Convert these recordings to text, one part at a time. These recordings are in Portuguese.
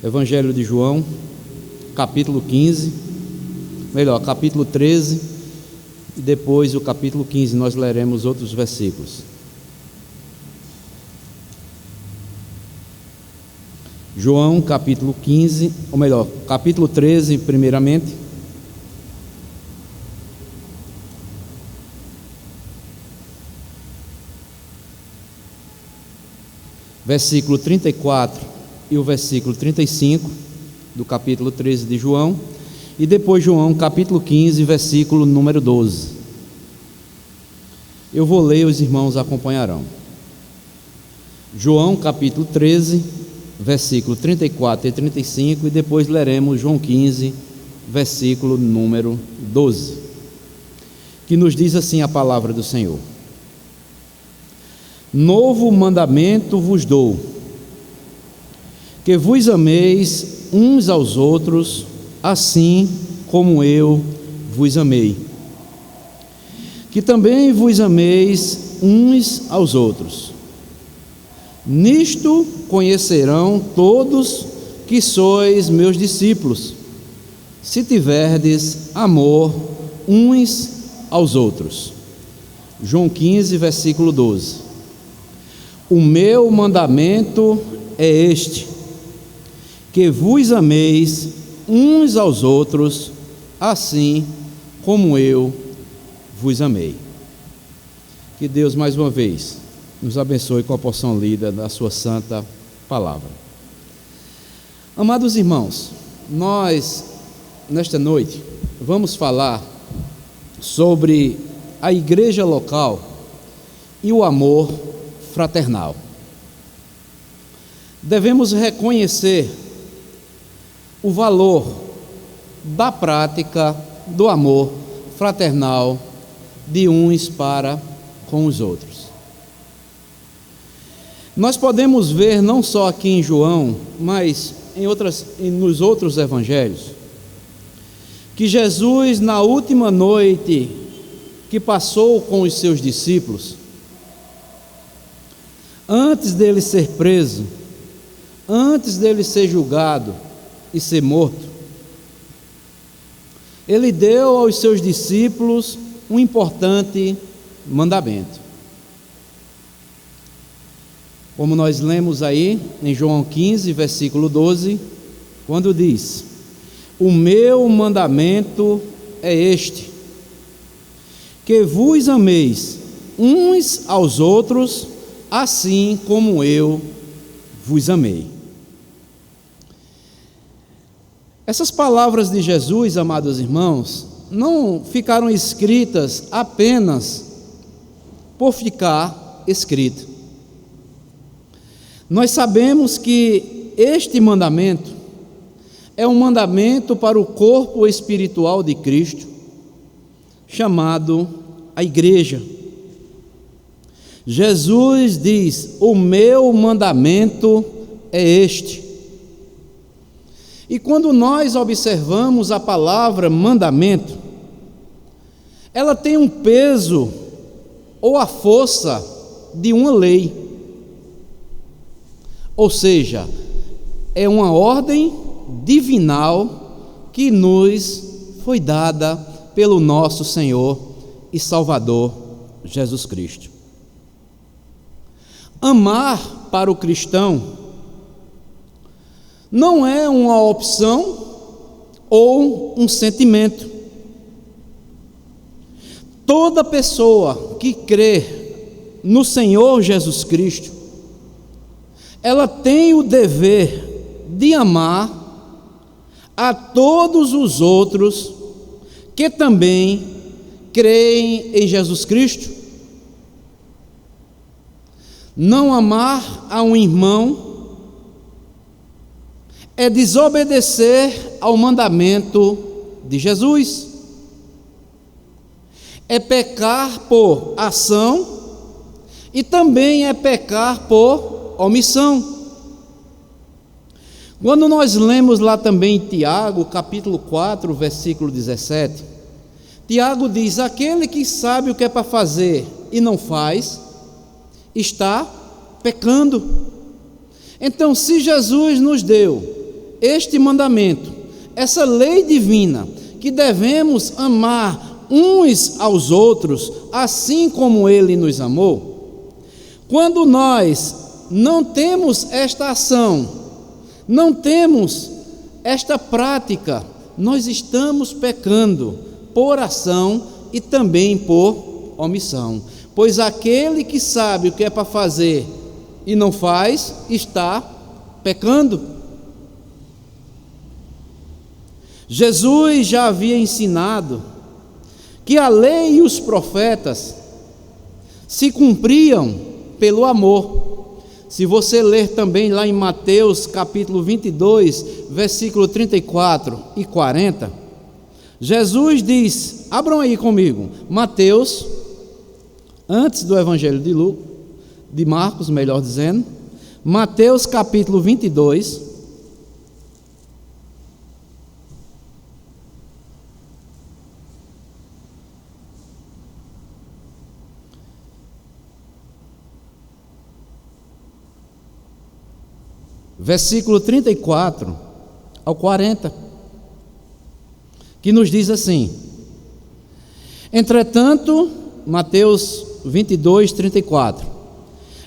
Evangelho de João, capítulo 13, e depois o capítulo 15, nós leremos outros versículos. João, capítulo 15, ou melhor, capítulo 13, primeiramente. Versículo 34 e o versículo 35 do capítulo 13 de João, e depois João, capítulo 15, versículo número 12. Eu vou ler, os irmãos acompanharão. João, capítulo 13, versículo 34 e 35, e depois leremos João 15, versículo número 12, que nos diz assim a palavra do Senhor: Novo mandamento vos dou, que vos ameis uns aos outros, assim como eu vos amei. Que também vos ameis uns aos outros. Nisto conhecerão todos que sois meus discípulos, se tiverdes amor uns aos outros. João 15, versículo 12. O meu mandamento é este, que vos ameis uns aos outros, assim como eu vos amei. Que Deus mais uma vez nos abençoe com a porção lida da sua santa palavra. Amados irmãos, nós nesta noite vamos falar sobre a igreja local e o amor fraternal. Devemos reconhecer o valor da prática do amor fraternal de uns para com os outros. Nós podemos ver não só aqui em João, mas nos outros evangelhos, que Jesus, na última noite que passou com os seus discípulos, antes dele ser preso, antes dele ser julgado e ser morto, ele deu aos seus discípulos um importante mandamento. Como nós lemos aí em João 15, versículo 12, quando diz: O meu mandamento é este, que vos ameis uns aos outros, assim como eu vos amei. Essas palavras de Jesus, amados irmãos, não ficaram escritas apenas por ficar escrito. Nós sabemos que este mandamento é um mandamento para o corpo espiritual de Cristo, chamado a igreja. Jesus diz: o meu mandamento é este. E quando nós observamos a palavra mandamento, ela tem um peso ou a força de uma lei. Ou seja, é uma ordem divinal que nos foi dada pelo nosso Senhor e Salvador Jesus Cristo. Amar para o cristão não é uma opção ou um sentimento. Toda pessoa que crê no Senhor Jesus Cristo, ela tem o dever de amar a todos os outros que também creem em Jesus Cristo. Não amar a um irmão é desobedecer ao mandamento de Jesus, é pecar por ação e também é pecar por omissão. Quando nós lemos lá também em Tiago, capítulo 4, versículo 17, Tiago diz: aquele que sabe o que é para fazer e não faz, está pecando. Então, se Jesus nos deu este mandamento, essa lei divina, que devemos amar uns aos outros, assim como Ele nos amou, quando nós não temos esta ação, não temos esta prática, nós estamos pecando por ação e também por omissão, pois aquele que sabe o que é para fazer e não faz, está pecando. Jesus já havia ensinado que a lei e os profetas se cumpriam pelo amor. Se você ler também lá em Mateus capítulo 22, versículo 34 e 40, Jesus diz, abram aí comigo, Mateus, antes do Evangelho de Marcos, melhor dizendo, Mateus capítulo 22, versículo 34 ao 40, que nos diz assim: entretanto, Mateus 22, 34,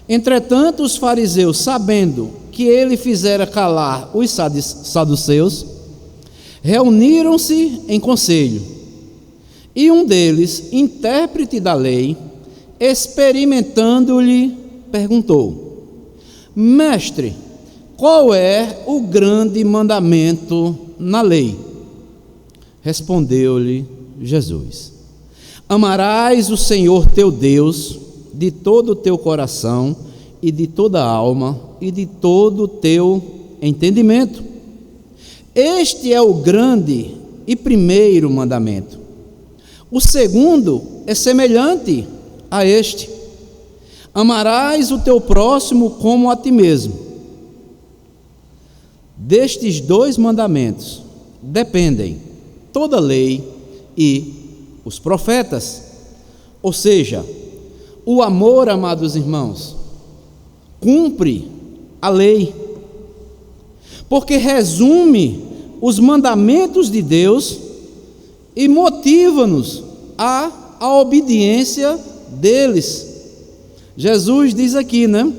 entretanto os fariseus, sabendo que ele fizera calar os saduceus, reuniram-se em conselho, e um deles, intérprete da lei, experimentando-lhe, perguntou: mestre, qual é o grande mandamento na lei? Respondeu-lhe Jesus: amarás o Senhor teu Deus de todo o teu coração e de toda a alma e de todo o teu entendimento. Este é o grande e primeiro mandamento. O segundo é semelhante a este: amarás o teu próximo como a ti mesmo. Destes dois mandamentos dependem toda a lei e os profetas. Ou seja, o amor, amados irmãos, cumpre a lei, porque resume os mandamentos de Deus e motiva-nos à obediência deles. Jesus diz aqui, né?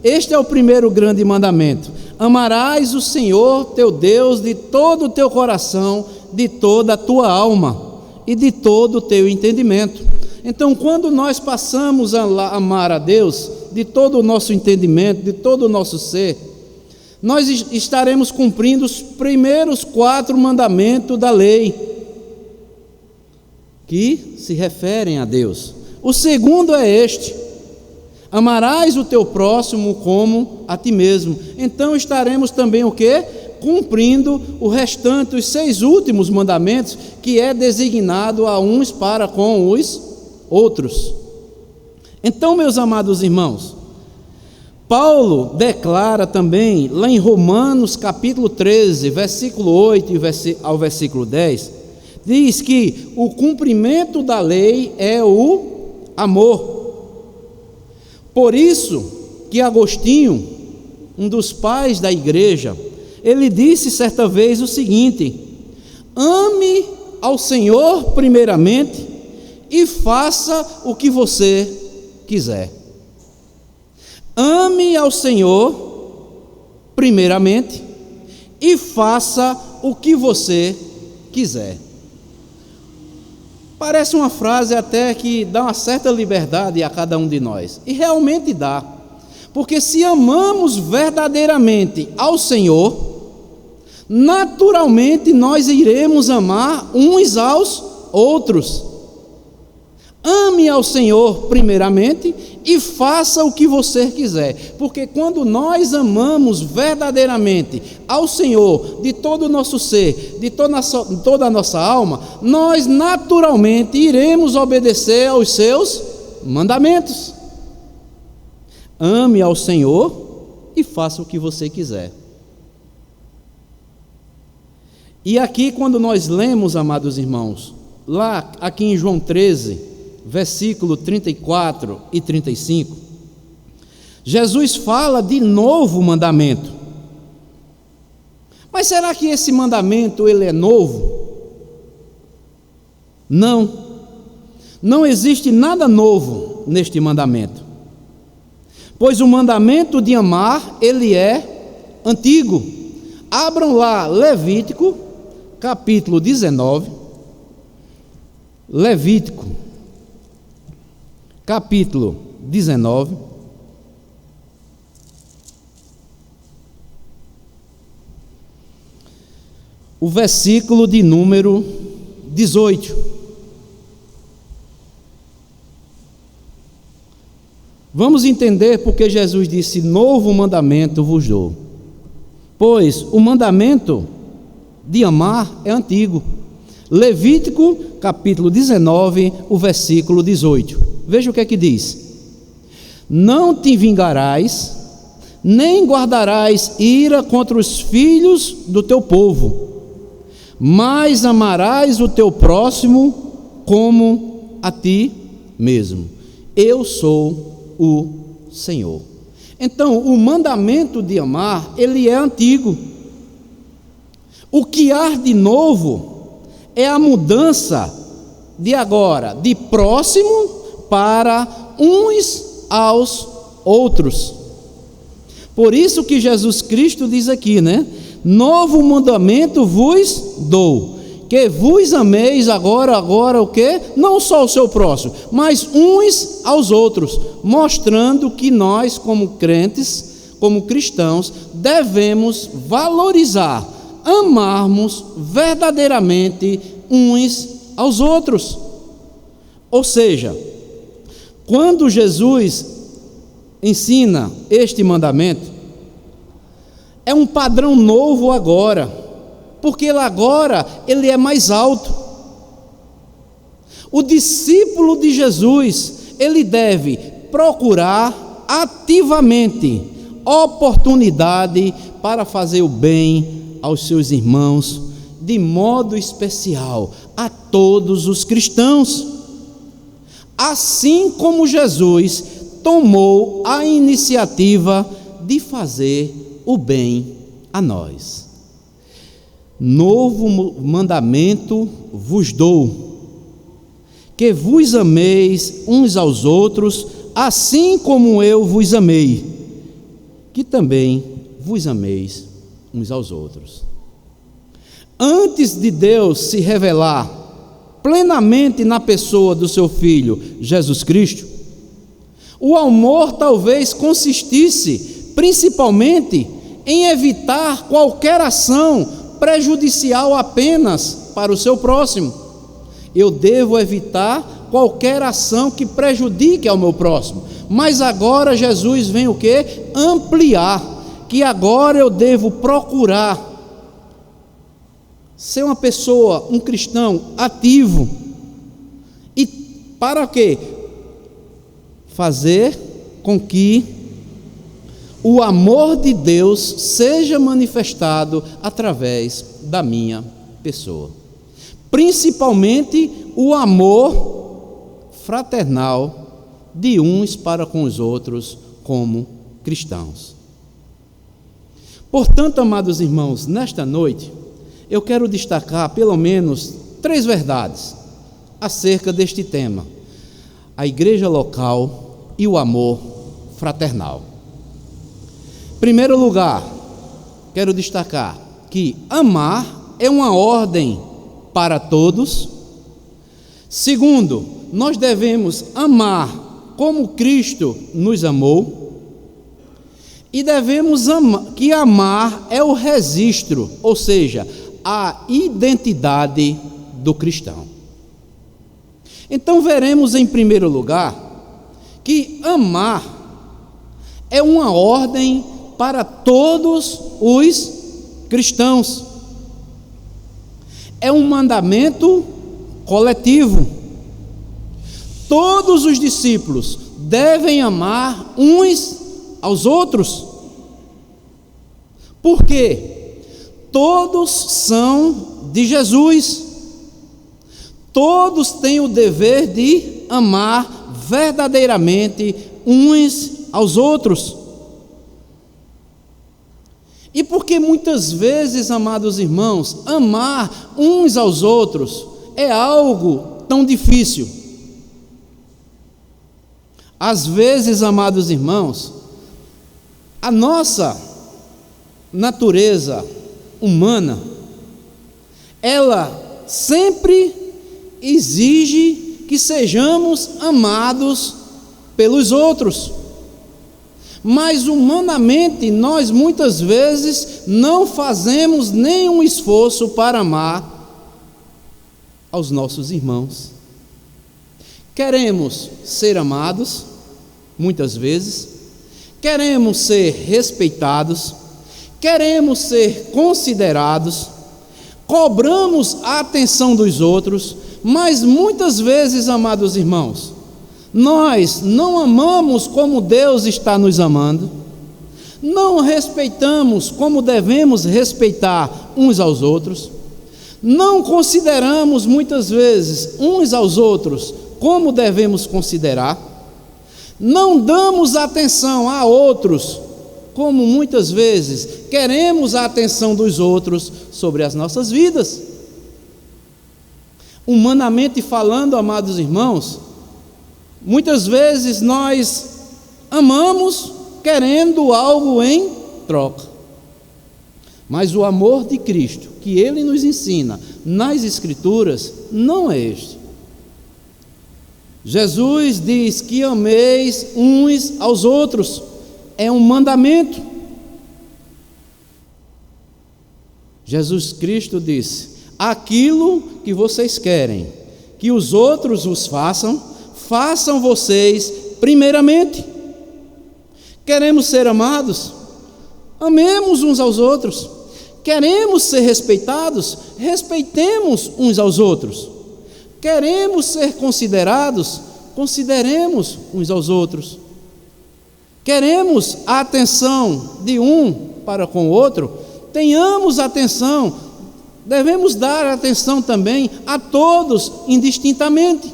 Este é o primeiro grande mandamento: amarás o Senhor teu Deus de todo o teu coração, de toda a tua alma e de todo o teu entendimento. Então, quando nós passamos a amar a Deus de todo o nosso entendimento, de todo o nosso ser, nós estaremos cumprindo os primeiros 4 mandamentos da lei, que se referem a Deus. O segundo é este: amarás o teu próximo como a ti mesmo. Então estaremos também o quê? Cumprindo o restante, os 6 últimos mandamentos, que é designado a uns para com os outros. Então, meus amados irmãos, Paulo declara também, lá em Romanos capítulo 13, versículo 8 ao versículo 10, diz que o cumprimento da lei é o amor. Por isso que Agostinho, um dos pais da igreja, ele disse certa vez o seguinte: ame ao Senhor primeiramente e faça o que você quiser. Ame ao Senhor primeiramente e faça o que você quiser. Parece uma frase até que dá uma certa liberdade a cada um de nós, e realmente dá, porque se amamos verdadeiramente ao Senhor, naturalmente nós iremos amar uns aos outros. Ame ao Senhor primeiramente e faça o que você quiser, porque quando nós amamos verdadeiramente ao Senhor de todo o nosso ser, de toda a nossa alma, nós naturalmente iremos obedecer aos seus mandamentos. Ame ao Senhor e faça o que você quiser. E aqui, quando nós lemos, amados irmãos, lá aqui em João 13, versículo 34 e 35, Jesus fala de novo mandamento. Mas será que esse mandamento ele é novo? Não existe nada novo neste mandamento, pois o mandamento de amar, ele é antigo. Abram lá Levítico, capítulo 19, Levítico, capítulo 19, o versículo de número 18. Vamos entender porque Jesus disse: novo mandamento vos dou. Pois o mandamento de amar é antigo. Levítico, capítulo 19, o versículo 18. Veja o que é que diz: não te vingarás, nem guardarás ira contra os filhos do teu povo, mas amarás o teu próximo como a ti mesmo. Eu sou o Senhor. Então, o mandamento de amar, ele é antigo. O que há de novo é a mudança de agora, de próximo para uns aos outros. Por isso que Jesus Cristo diz aqui, né? Novo mandamento vos dou, que vos ameis agora o quê? Não só o seu próximo, mas uns aos outros, mostrando que nós, como crentes, como cristãos, devemos valorizar, amarmos verdadeiramente uns aos outros. Ou seja, quando Jesus ensina este mandamento, é um padrão novo agora, porque agora ele é mais alto. O discípulo de Jesus, ele deve procurar ativamente oportunidade para fazer o bem aos seus irmãos, de modo especial a todos os cristãos. Assim como Jesus tomou a iniciativa de fazer o bem a nós. Novo mandamento vos dou, que vos ameis uns aos outros, assim como eu vos amei, que também vos ameis uns aos outros. Antes de Deus se revelar plenamente na pessoa do seu Filho, Jesus Cristo, o amor talvez consistisse principalmente em evitar qualquer ação prejudicial apenas para o seu próximo. Eu devo evitar qualquer ação que prejudique ao meu próximo. Mas agora Jesus vem o quê? Ampliar, que agora eu devo procurar ser uma pessoa, um cristão ativo. E para quê? Fazer com que o amor de Deus seja manifestado através da minha pessoa. Principalmente o amor fraternal de uns para com os outros como cristãos. Portanto, amados irmãos, nesta noite eu quero destacar pelo menos 3 verdades acerca deste tema: a igreja local e o amor fraternal. Em primeiro lugar, quero destacar que amar é uma ordem para todos. Segundo, nós devemos amar como Cristo nos amou. E devemos amar, que amar é o registro, ou seja, a identidade do cristão. Então veremos em primeiro lugar que amar é uma ordem para todos os cristãos. É um mandamento coletivo. Todos os discípulos devem amar uns aos outros. Por quê? Todos são de Jesus. Todos têm o dever de amar verdadeiramente uns aos outros. E porque muitas vezes, amados irmãos, amar uns aos outros é algo tão difícil? Às vezes, amados irmãos, a nossa natureza humana, ela sempre exige que sejamos amados pelos outros. Mas humanamente nós muitas vezes não fazemos nenhum esforço para amar aos nossos irmãos. Queremos ser amados, muitas vezes, queremos ser respeitados, queremos ser considerados, cobramos a atenção dos outros, mas muitas vezes, amados irmãos, nós não amamos como Deus está nos amando, não respeitamos como devemos respeitar uns aos outros, não consideramos muitas vezes uns aos outros como devemos considerar, não damos atenção a outros como muitas vezes queremos a atenção dos outros sobre as nossas vidas. Humanamente falando, amados irmãos, muitas vezes nós amamos querendo algo em troca. Mas o amor de Cristo, que Ele nos ensina nas Escrituras, não é este. Jesus diz que ameis uns aos outros, é um mandamento. Jesus Cristo disse: aquilo que vocês querem que os outros vos façam, façam vocês primeiramente. Queremos ser amados? Amemos uns aos outros. Queremos ser respeitados? Respeitemos uns aos outros. Queremos ser considerados? Consideremos uns aos outros. Queremos a atenção de um para com o outro? Tenhamos atenção. Devemos dar atenção também a todos indistintamente.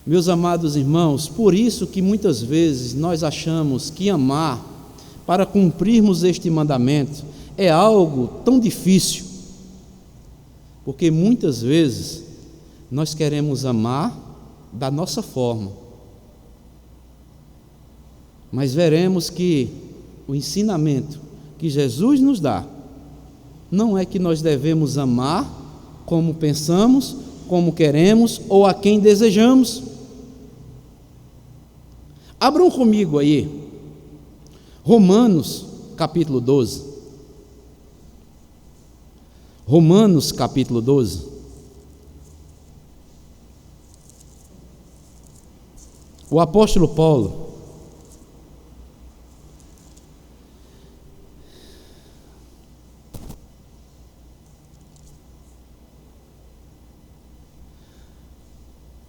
Meus amados irmãos, por isso que muitas vezes nós achamos que amar, para cumprirmos este mandamento, é algo tão difícil, porque muitas vezes nós queremos amar da nossa forma, mas veremos que o ensinamento que Jesus nos dá não é que nós devemos amar como pensamos, como queremos ou a quem desejamos. Abram comigo aí, Romanos capítulo 12. Romanos capítulo 12. O apóstolo Paulo,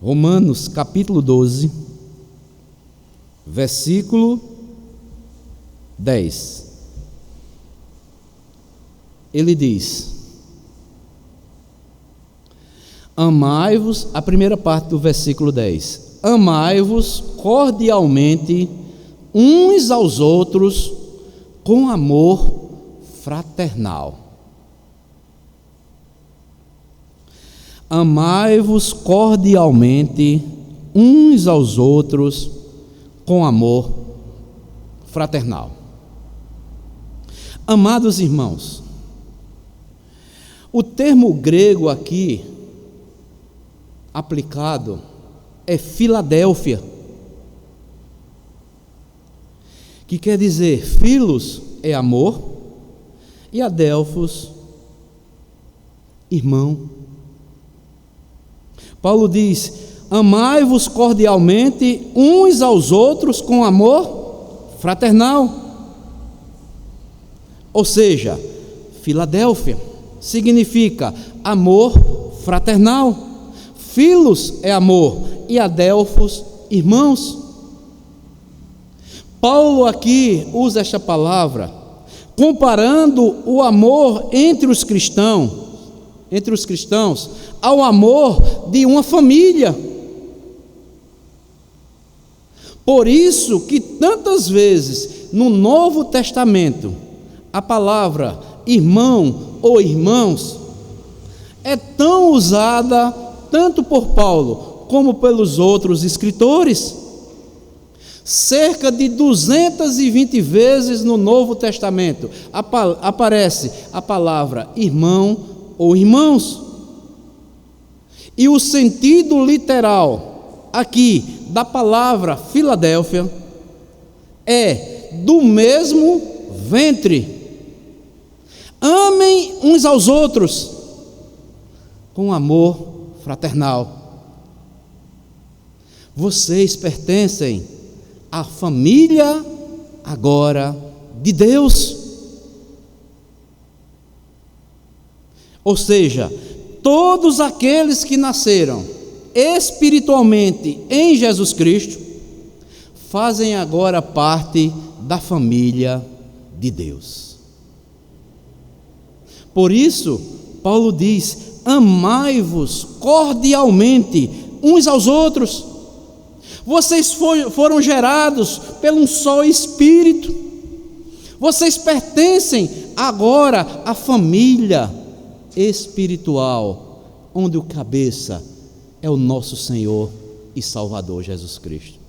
Romanos capítulo 12, versículo 10, ele diz: amai-vos, a primeira parte do versículo 10, amai-vos cordialmente uns aos outros com amor fraternal. Amai-vos cordialmente uns aos outros com amor fraternal. Amados irmãos, o termo grego aqui aplicado é Filadélfia, que quer dizer filos é amor e adelphos irmão. Paulo diz: amai-vos cordialmente uns aos outros com amor fraternal. Ou seja, Filadélfia significa amor fraternal. Filos é amor e adelphos irmãos. Paulo aqui usa esta palavra comparando o amor entre os cristãos ao amor de uma família. Por isso que tantas vezes no Novo Testamento a palavra irmão ou irmãos é tão usada tanto por Paulo como pelos outros escritores. Cerca de 220 vezes no Novo Testamento aparece a palavra irmão ou irmãos. E o sentido literal aqui da palavra Filadélfia é do mesmo ventre. Amem uns aos outros com amor fraternal. Vocês pertencem à família agora de Deus. Ou seja, todos aqueles que nasceram espiritualmente em Jesus Cristo fazem agora parte da família de Deus. Por isso, Paulo diz: amai-vos cordialmente uns aos outros. Vocês foram gerados pelo um só Espírito. Vocês pertencem agora à família espiritual, onde o cabeça é o nosso Senhor e Salvador Jesus Cristo.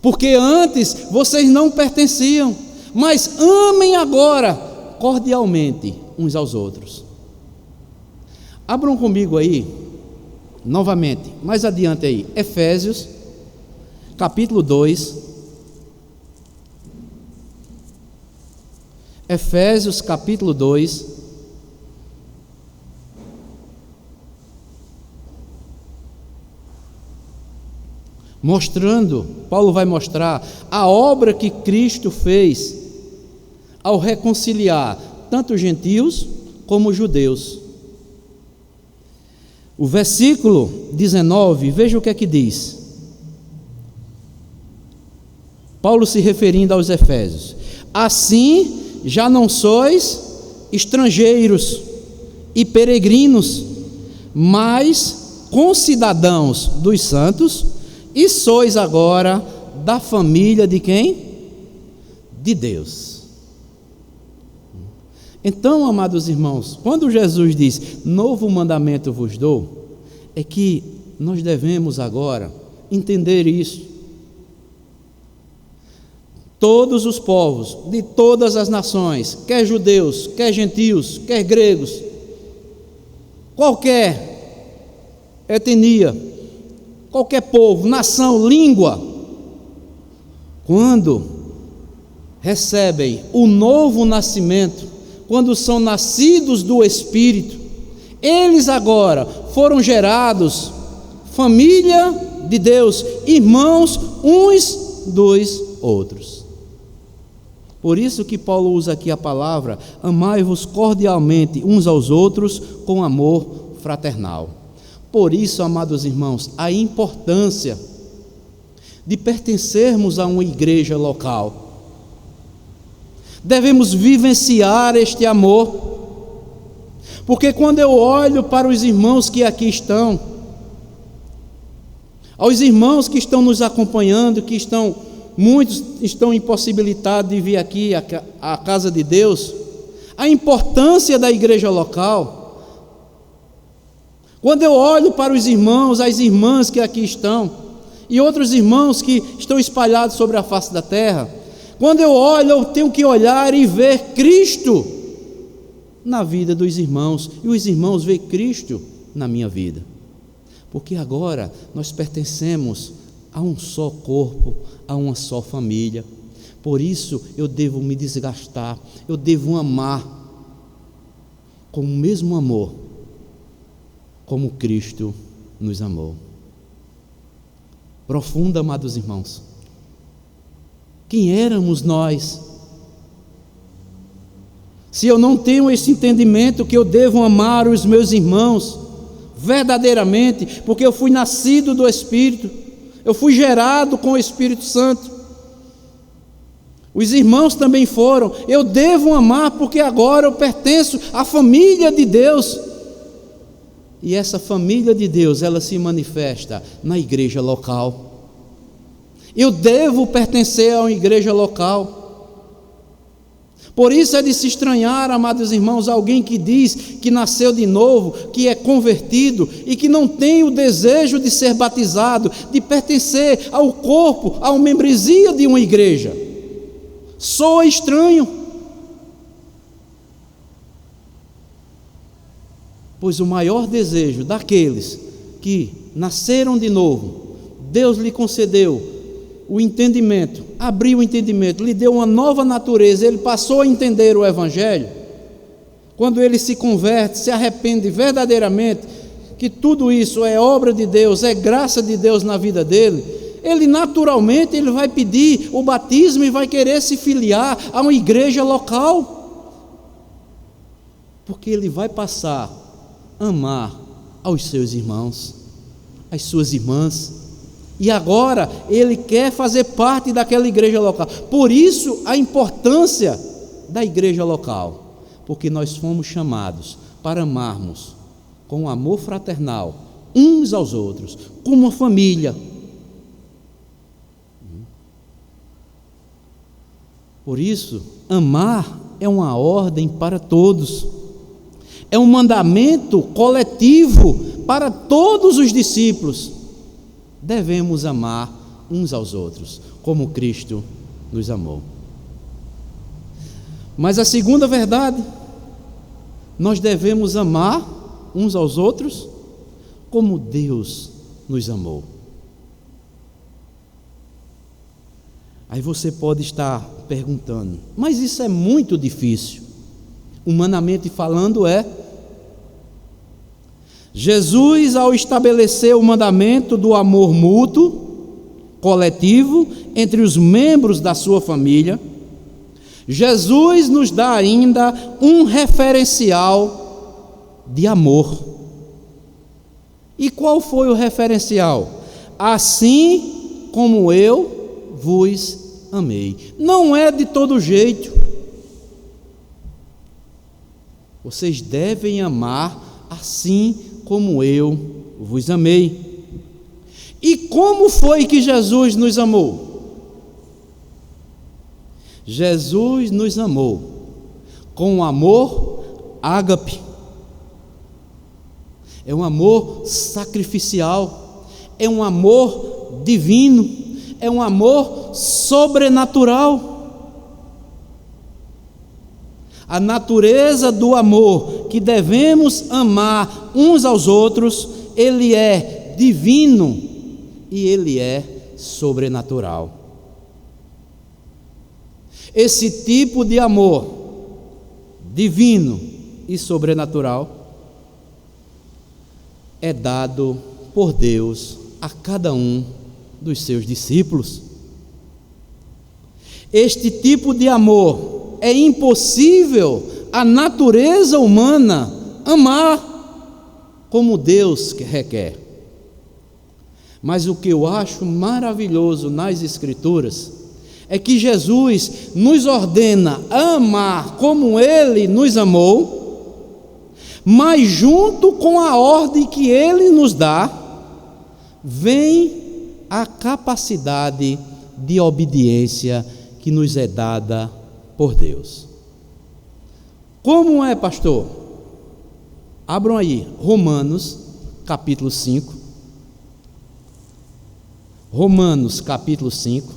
Porque antes vocês não pertenciam, mas amem agora cordialmente uns aos outros. Abram comigo aí, novamente, mais adiante aí, Efésios, capítulo 2. Efésios, capítulo 2. Paulo vai mostrar a obra que Cristo fez ao reconciliar tanto gentios como judeus. O versículo 19, veja o que é que diz. Paulo se referindo aos Efésios: assim já não sois estrangeiros e peregrinos, mas concidadãos dos santos, e sois agora da família de quem? De Deus. Então, amados irmãos, quando Jesus diz, novo mandamento vos dou, é que nós devemos agora entender isso. Todos os povos, de todas as nações, quer judeus, quer gentios, quer gregos, qualquer etnia, qualquer povo, nação, língua, quando recebem o novo nascimento, quando são nascidos do Espírito, eles agora foram gerados família de Deus, irmãos uns dos outros. Por isso que Paulo usa aqui a palavra: amai-vos cordialmente uns aos outros com amor fraternal. Por isso, amados irmãos, a importância de pertencermos a uma igreja local. Devemos vivenciar este amor, porque quando eu olho para os irmãos que aqui estão, aos irmãos que estão nos acompanhando, muitos estão impossibilitados de vir aqui à casa de Deus, a importância da igreja local. Quando eu olho para os irmãos, as irmãs que aqui estão, e outros irmãos que estão espalhados sobre a face da terra, quando eu olho, eu tenho que olhar e ver Cristo na vida dos irmãos, e os irmãos veem Cristo na minha vida, porque agora nós pertencemos a um só corpo, a uma só família. Por isso eu devo me desgastar, eu devo amar com o mesmo amor como Cristo nos amou. Profunda, amados irmãos. Quem éramos nós? Se eu não tenho esse entendimento que eu devo amar os meus irmãos verdadeiramente, porque eu fui nascido do Espírito, eu fui gerado com o Espírito Santo, os irmãos também foram, eu devo amar porque agora eu pertenço à família de Deus. E essa família de Deus, ela se manifesta na igreja local. Eu devo pertencer a uma igreja local. Por isso é de se estranhar, amados irmãos, alguém que diz que nasceu de novo, que é convertido e que não tem o desejo de ser batizado, de pertencer ao corpo, à membresia de uma igreja. Soa estranho. Pois o maior desejo daqueles que nasceram de novo, Deus lhe concedeu o entendimento, abriu o entendimento, lhe deu uma nova natureza, ele passou a entender o Evangelho. Quando ele se converte, se arrepende verdadeiramente, que tudo isso é obra de Deus, é graça de Deus na vida dele, ele naturalmente ele vai pedir o batismo e vai querer se filiar a uma igreja local, porque ele vai passar a amar aos seus irmãos, às suas irmãs, e agora ele quer fazer parte daquela igreja local. Por isso a importância da igreja local, porque nós fomos chamados para amarmos com amor fraternal uns aos outros, como uma família. Por isso, amar é uma ordem para todos, é um mandamento coletivo para todos os discípulos. Devemos amar uns aos outros, como Cristo nos amou. Mas a segunda verdade, nós devemos amar uns aos outros como Deus nos amou. Aí você pode estar perguntando, mas isso é muito difícil. Humanamente falando, é. Jesus, ao estabelecer o mandamento do amor mútuo, coletivo, entre os membros da sua família, Jesus nos dá ainda um referencial de amor. E qual foi o referencial? Assim como eu vos amei. Não é de todo jeito. Vocês devem amar assim como eu vos amei. E como foi que Jesus nos amou? Jesus nos amou com amor ágape. É um amor sacrificial, é um amor divino, é um amor sobrenatural. A natureza do amor que devemos amar uns aos outros, ele é divino e ele é sobrenatural. Esse tipo de amor divino e sobrenatural é dado por Deus a cada um dos seus discípulos. Este tipo de amor é impossível a natureza humana amar como Deus requer. Mas o que eu acho maravilhoso nas Escrituras é que Jesus nos ordena a amar como Ele nos amou, mas junto com a ordem que Ele nos dá, vem a capacidade de obediência que nos é dada por Deus. Como é, pastor? Abram aí, Romanos, capítulo 5. Romanos, capítulo 5.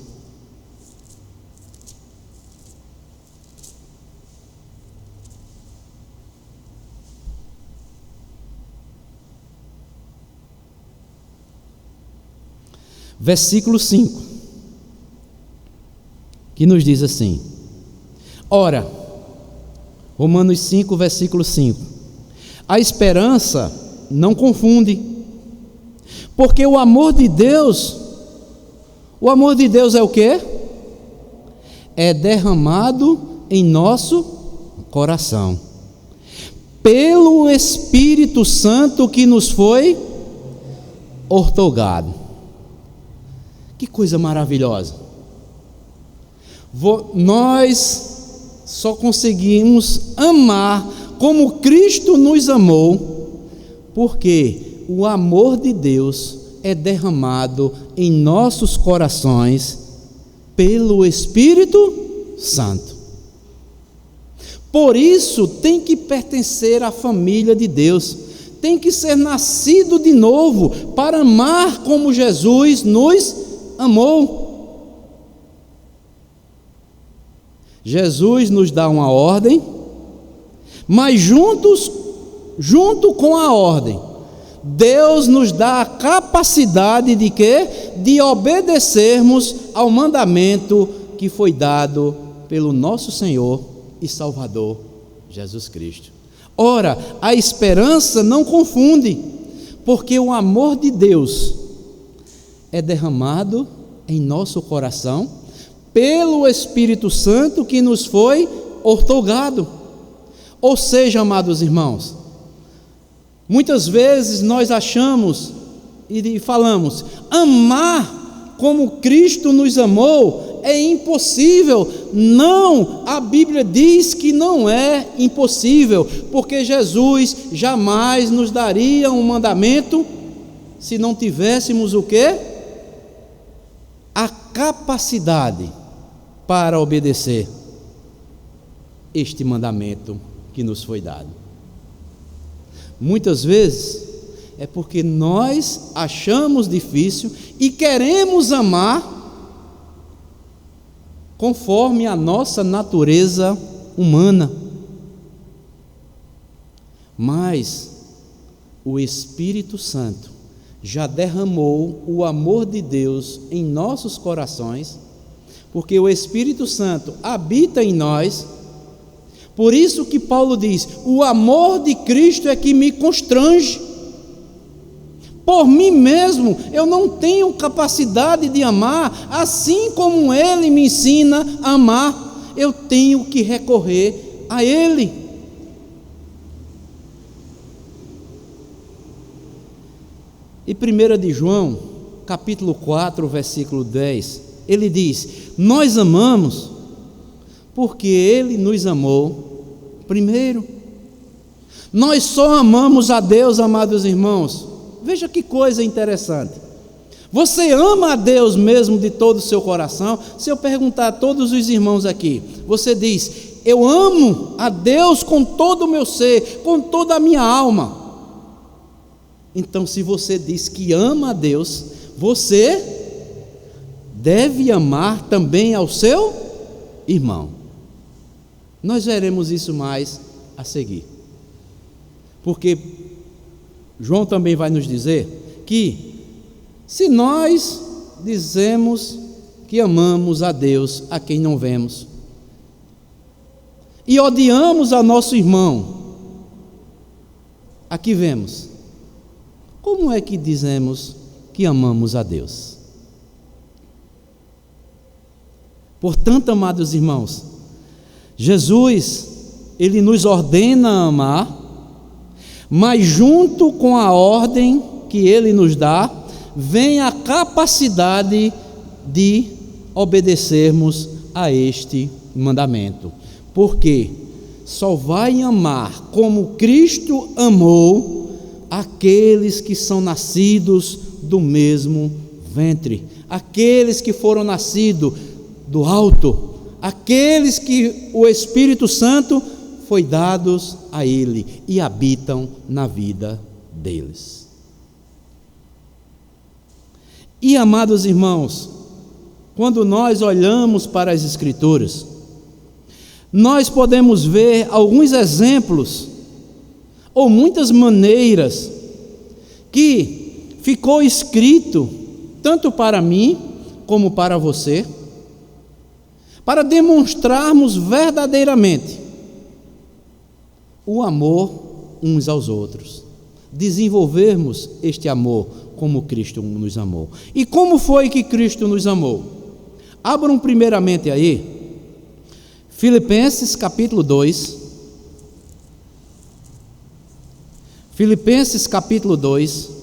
Versículo 5, que nos diz assim: ora, Romanos 5, versículo 5, a esperança não confunde, porque o amor de Deus é o quê? É derramado em nosso coração, pelo Espírito Santo que nos foi outorgado. Que coisa maravilhosa! Nós só conseguimos amar como Cristo nos amou, porque o amor de Deus é derramado em nossos corações pelo Espírito Santo. Por isso tem que pertencer à família de Deus, tem que ser nascido de novo para amar como Jesus nos amou. Jesus nos dá uma ordem, mas junto com a ordem, Deus nos dá a capacidade de quê? De obedecermos ao mandamento que foi dado pelo nosso Senhor e Salvador Jesus Cristo. Ora, a esperança não confunde, porque o amor de Deus é derramado em nosso coração pelo Espírito Santo que nos foi outorgado. Ou seja, amados irmãos, muitas vezes nós achamos e falamos, amar como Cristo nos amou é impossível. Não, a Bíblia diz que não é impossível, porque Jesus jamais nos daria um mandamento se não tivéssemos o quê? A capacidade para obedecer este mandamento que nos foi dado. Muitas vezes é porque nós achamos difícil e queremos amar conforme a nossa natureza humana. Mas o Espírito Santo já derramou o amor de Deus em nossos corações, porque o Espírito Santo habita em nós. Por isso que Paulo diz, o amor de Cristo é que me constrange. Por mim mesmo, eu não tenho capacidade de amar, assim como Ele me ensina a amar, eu tenho que recorrer a Ele. E 1 de João, capítulo 4, versículo 10, ele diz, nós amamos porque Ele nos amou primeiro. Nós só amamos a Deus, amados irmãos. Veja que coisa interessante. Você ama a Deus mesmo de todo o seu coração? Se eu perguntar a todos os irmãos aqui, você diz, eu amo a Deus com todo o meu ser, com toda a minha alma. Então, se você diz que ama a Deus, você deve amar também ao seu irmão. Nós veremos isso mais a seguir. Porque João também vai nos dizer que se nós dizemos que amamos a Deus a quem não vemos e odiamos a nosso irmão a que vemos, como é que dizemos que amamos a Deus? Portanto, amados irmãos, Jesus, Ele nos ordena a amar, mas junto com a ordem que Ele nos dá, vem a capacidade de obedecermos a este mandamento. Porque só vai amar como Cristo amou aqueles que são nascidos do mesmo ventre, aqueles que foram nascidos do alto, aqueles que o Espírito Santo foi dados a Ele e habitam na vida deles. E, amados irmãos, quando nós olhamos para as Escrituras, nós podemos ver alguns exemplos, ou muitas maneiras, que ficou escrito, tanto para mim, como para você, para demonstrarmos verdadeiramente o amor uns aos outros, desenvolvermos este amor como Cristo nos amou. E como foi que Cristo nos amou? Abram primeiramente aí, Filipenses capítulo 2, Filipenses capítulo 2,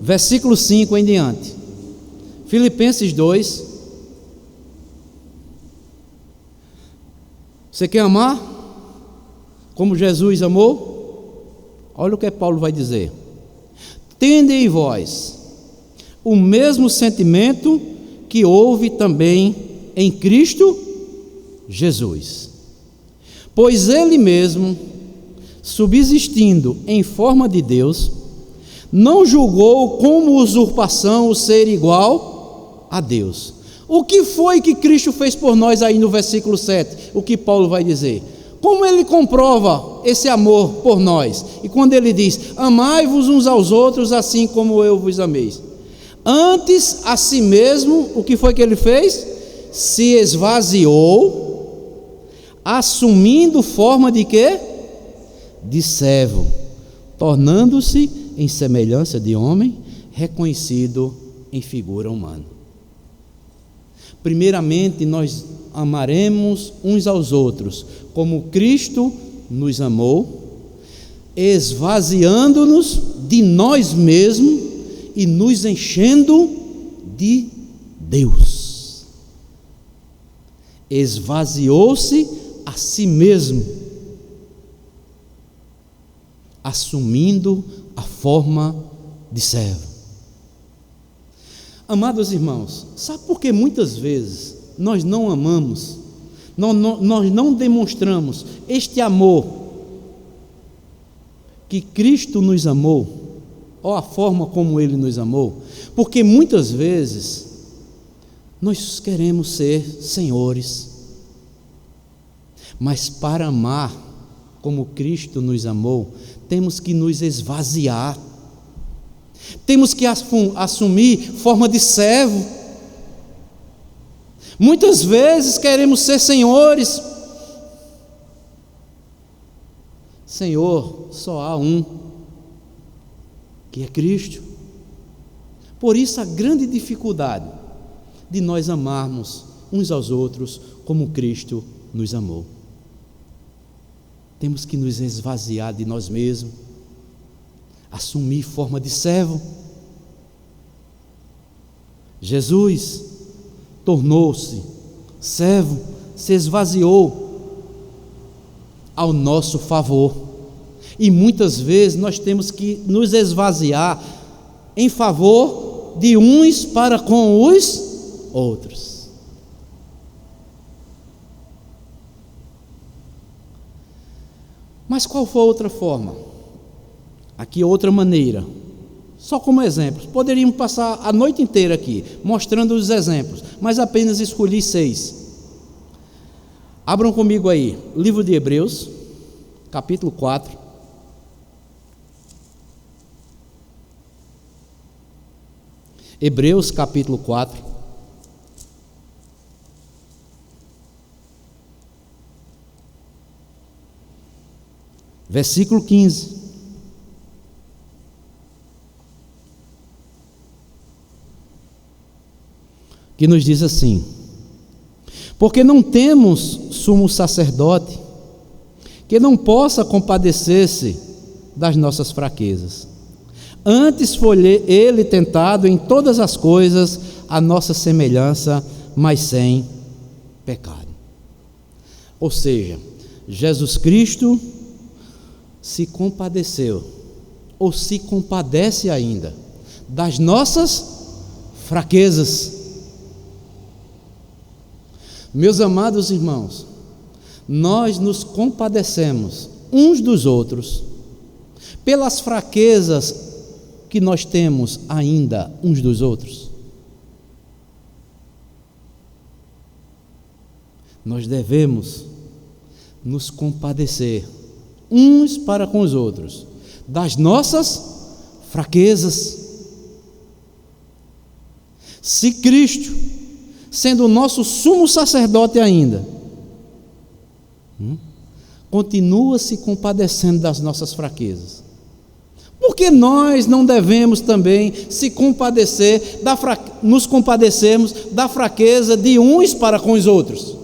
versículo 5 em diante. Filipenses 2, Você quer amar como Jesus amou? Olha o que Paulo vai dizer: tende em vós o mesmo sentimento que houve também em Cristo Jesus, pois ele mesmo, subsistindo em forma de Deus, não julgou como usurpação o ser igual a Deus. O que foi que Cristo fez por nós aí no versículo 7? O que Paulo vai dizer? Como ele comprova esse amor por nós? E quando ele diz: amai-vos uns aos outros assim como eu vos amei. Antes a si mesmo, o que foi que ele fez? Se esvaziou, assumindo forma de quê? De servo, tornando-se em semelhança de homem, reconhecido em figura humana. Primeiramente, nós amaremos uns aos outros, como Cristo nos amou, esvaziando-nos de nós mesmos e nos enchendo de Deus. Esvaziou-se a si mesmo, assumindo a forma de servo. Amados irmãos, sabe por que muitas vezes nós não amamos, nós não demonstramos este amor que Cristo nos amou, ou a forma como Ele nos amou? Porque muitas vezes nós queremos ser senhores, mas para amar como Cristo nos amou, temos que nos esvaziar, temos que assumir forma de servo. Muitas vezes queremos ser senhores. Senhor, só há um, que é Cristo. Por isso a grande dificuldade de nós amarmos uns aos outros como Cristo nos amou. Temos que nos esvaziar de nós mesmos, assumir forma de servo. Jesus tornou-se servo, se esvaziou ao nosso favor. E muitas vezes nós temos que nos esvaziar em favor de uns para com os outros. Mas qual foi a outra forma? Aqui outra maneira, só como exemplos. Poderíamos passar a noite inteira aqui mostrando os exemplos, mas apenas escolhi 6. Abram comigo aí, livro de Hebreus, capítulo 4. Hebreus capítulo 4. Versículo 15. Que nos diz assim: porque não temos sumo sacerdote que não possa compadecer-se das nossas fraquezas. Antes foi ele tentado em todas as coisas à nossa semelhança, mas sem pecado. Ou seja, Jesus Cristo se compadeceu, ou se compadece ainda, das nossas fraquezas. Meus amados irmãos, nós nos compadecemos uns dos outros pelas fraquezas que nós temos ainda uns dos outros. Nós devemos nos compadecer uns para com os outros das nossas fraquezas. Se Cristo, sendo o nosso sumo sacerdote ainda, continua se compadecendo das nossas fraquezas, por que nós não devemos também se compadecer, nos compadecermos da fraqueza de uns para com os outros?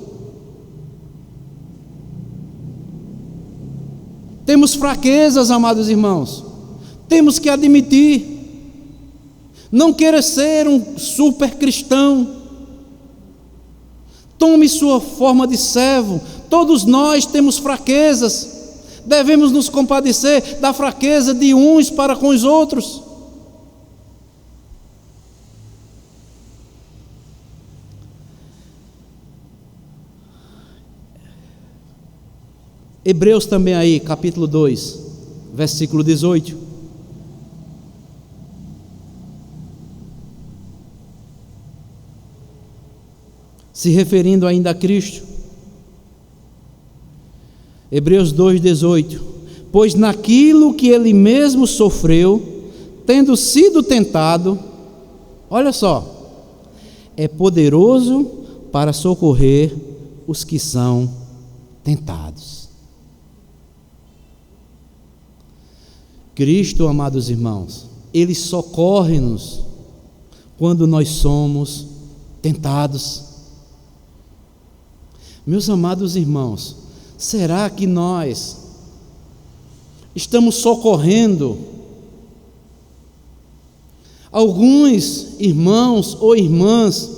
Temos fraquezas, amados irmãos, temos que admitir. Não queira ser um super cristão, Tome sua forma de servo. Todos nós temos fraquezas. Devemos nos compadecer da fraqueza de uns para com os outros. Hebreus também aí, capítulo 2, versículo 18. Se referindo ainda a Cristo. Hebreus 2,18. Pois naquilo que ele mesmo sofreu, tendo sido tentado, olha só, é poderoso para socorrer os que são tentados. Cristo, amados irmãos, Ele socorre-nos quando nós somos tentados. Meus amados irmãos, será que nós estamos socorrendo alguns irmãos ou irmãs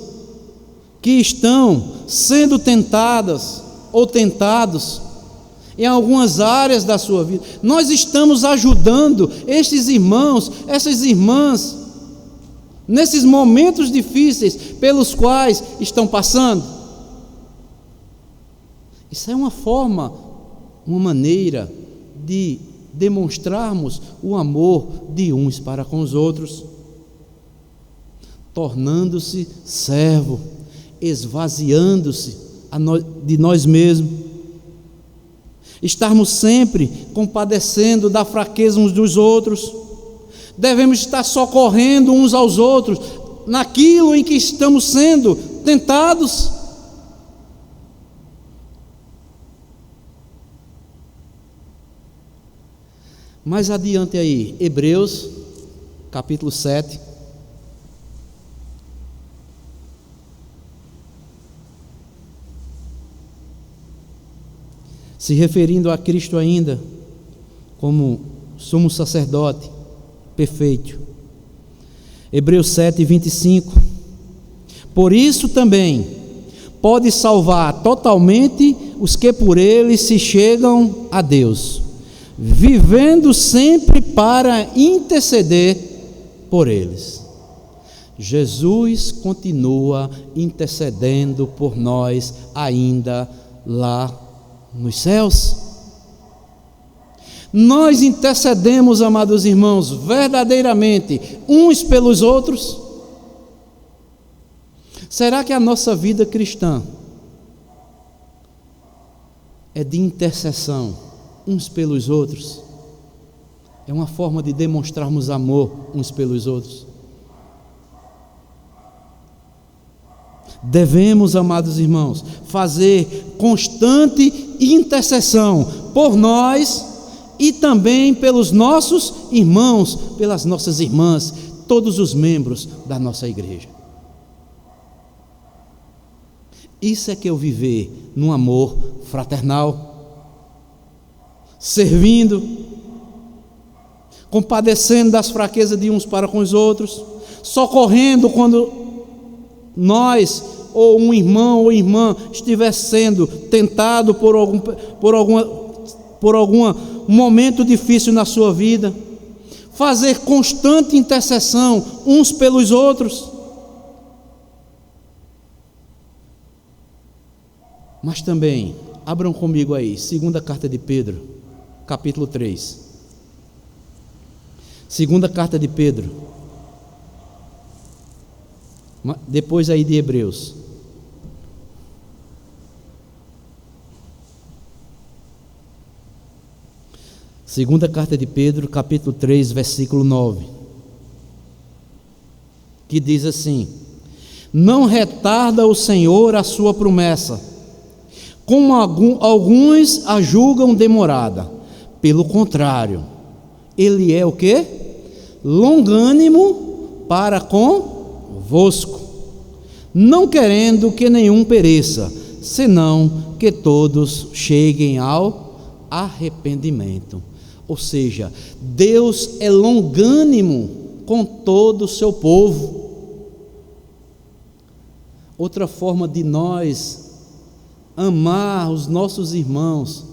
que estão sendo tentadas ou tentados em algumas áreas da sua vida? Nós estamos ajudando estes irmãos, essas irmãs, nesses momentos difíceis pelos quais estão passando? Isso é uma forma, uma maneira de demonstrarmos o amor de uns para com os outros, tornando-se servo, esvaziando-se de nós mesmos, estarmos sempre compadecendo da fraqueza uns dos outros. Devemos estar socorrendo uns aos outros naquilo em que estamos sendo tentados. Mais adiante aí, Hebreus, capítulo 7. Se referindo a Cristo ainda, como sumo sacerdote perfeito. Hebreus 7, 25. Por isso também pode salvar totalmente os que por ele se chegam a Deus, vivendo sempre para interceder por eles. Jesus continua intercedendo por nós ainda lá nos céus. Nós intercedemos, amados irmãos, verdadeiramente uns pelos outros? Será que a nossa vida cristã é de intercessão uns pelos outros? É uma forma de demonstrarmos amor uns pelos outros. Devemos, amados irmãos, fazer constante intercessão por nós e também pelos nossos irmãos, pelas nossas irmãs, todos os membros da nossa igreja. Isso é que eu viver num amor fraternal, servindo, compadecendo das fraquezas de uns para com os outros, socorrendo quando nós ou um irmão ou irmã estiver sendo tentado por algum momento difícil na sua vida, fazer constante intercessão uns pelos outros. Mas também, abram comigo aí, segunda carta de Pedro, capítulo 3. Segunda carta de Pedro, depois aí de Hebreus. Segunda carta de Pedro, capítulo 3, versículo 9, que diz assim: não retarda o Senhor a sua promessa, como alguns a julgam demorada. Pelo contrário, Ele é o quê? Longânimo para convosco, não querendo que nenhum pereça, senão que todos cheguem ao arrependimento. Ou seja, Deus é longânimo com todo o seu povo. Outra forma de nós amar os nossos irmãos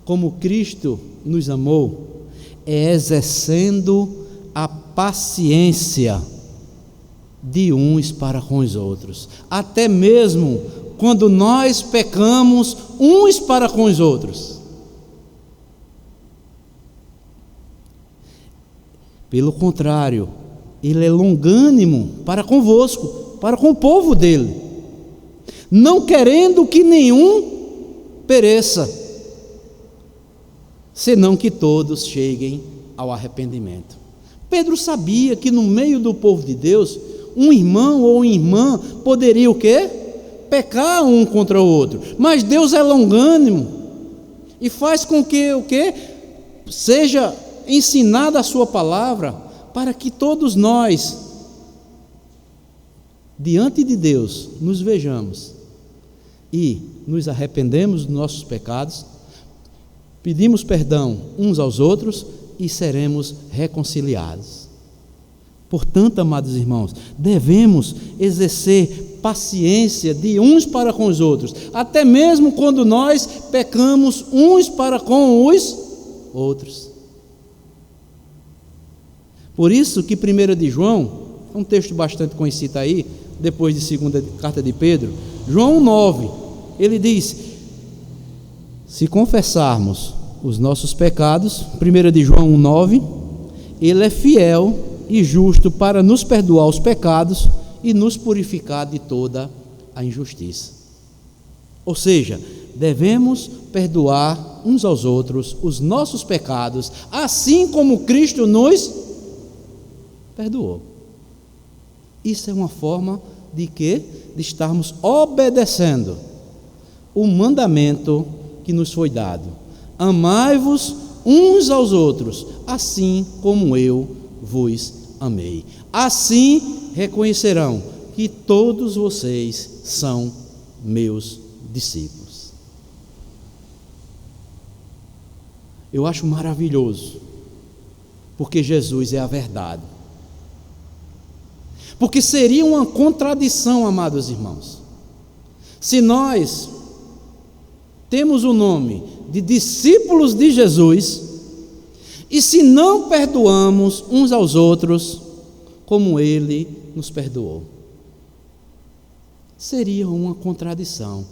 como Cristo nos amou, é exercendo a paciência de uns para com os outros, até mesmo quando nós pecamos uns para com os outros. Pelo contrário, ele é longânimo para convosco, para com o povo dele, não querendo que nenhum pereça, senão que todos cheguem ao arrependimento. Pedro sabia que no meio do povo de Deus, um irmão ou uma irmã poderia o quê? Pecar um contra o outro, mas Deus é longânimo e faz com que o quê? Seja ensinada a sua palavra, para que todos nós, diante de Deus, nos vejamos e nos arrependemos dos nossos pecados, pedimos perdão uns aos outros e seremos reconciliados. Portanto, amados irmãos, devemos exercer paciência de uns para com os outros, até mesmo quando nós pecamos uns para com os outros. Por isso que 1 de João, é um texto bastante conhecido aí, depois de 2ª carta de Pedro, João 9, ele diz: se confessarmos os nossos pecados, 1 de João 9, ele é fiel e justo para nos perdoar os pecados e nos purificar de toda a injustiça. Ou seja, devemos perdoar uns aos outros os nossos pecados, assim como Cristo nos perdoou. Isso é uma forma de quê? De estarmos obedecendo o mandamento que nos foi dado: amai-vos uns aos outros, assim como eu vos amei. Assim reconhecerão que todos vocês são meus discípulos. Eu acho maravilhoso, porque Jesus é a verdade. Porque seria uma contradição, amados irmãos, se nós temos o nome de discípulos de Jesus e se não perdoamos uns aos outros como Ele nos perdoou. Seria uma contradição.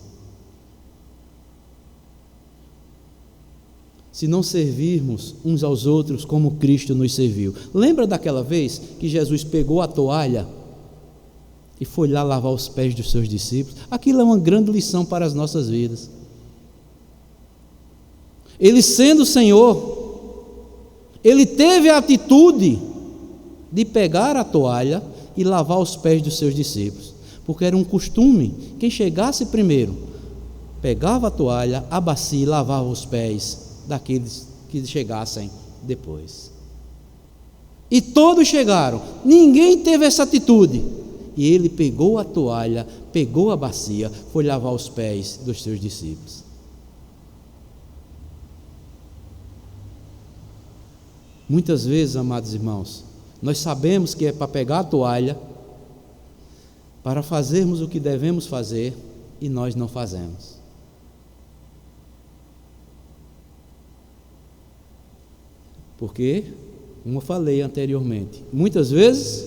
Se não servirmos uns aos outros como Cristo nos serviu. Lembra daquela vez que Jesus pegou a toalha e foi lá lavar os pés dos seus discípulos? Aquilo é uma grande lição para as nossas vidas. Ele, sendo o Senhor, ele teve a atitude de pegar a toalha e lavar os pés dos seus discípulos, porque era um costume, quem chegasse primeiro pegava a toalha, a bacia e lavava os pés daqueles que chegassem depois. E todos chegaram, ninguém teve essa atitude, e ele pegou a toalha, pegou a bacia, foi lavar os pés dos seus discípulos. Muitas vezes, amados irmãos, nós sabemos que é para pegar a toalha, para fazermos o que devemos fazer, e nós não fazemos. Porque, como eu falei anteriormente, muitas vezes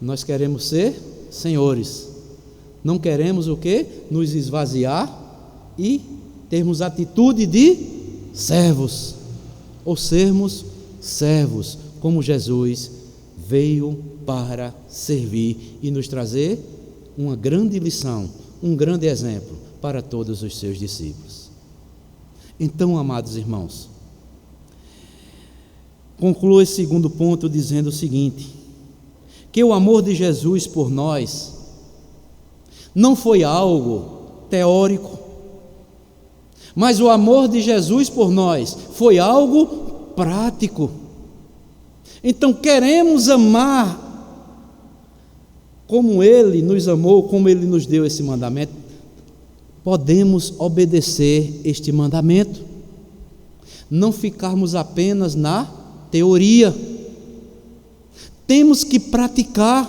nós queremos ser senhores, não queremos o quê? Nos esvaziar e termos atitude de servos, ou sermos servos, como Jesus veio para servir e nos trazer uma grande lição, um grande exemplo para todos os seus discípulos. Então, amados irmãos, concluo esse segundo ponto dizendo o seguinte: que o amor de Jesus por nós não foi algo teórico, mas o amor de Jesus por nós foi algo prático. Então, queremos amar como Ele nos amou, como Ele nos deu esse mandamento, podemos obedecer este mandamento, não ficarmos apenas na teoria, temos que praticar,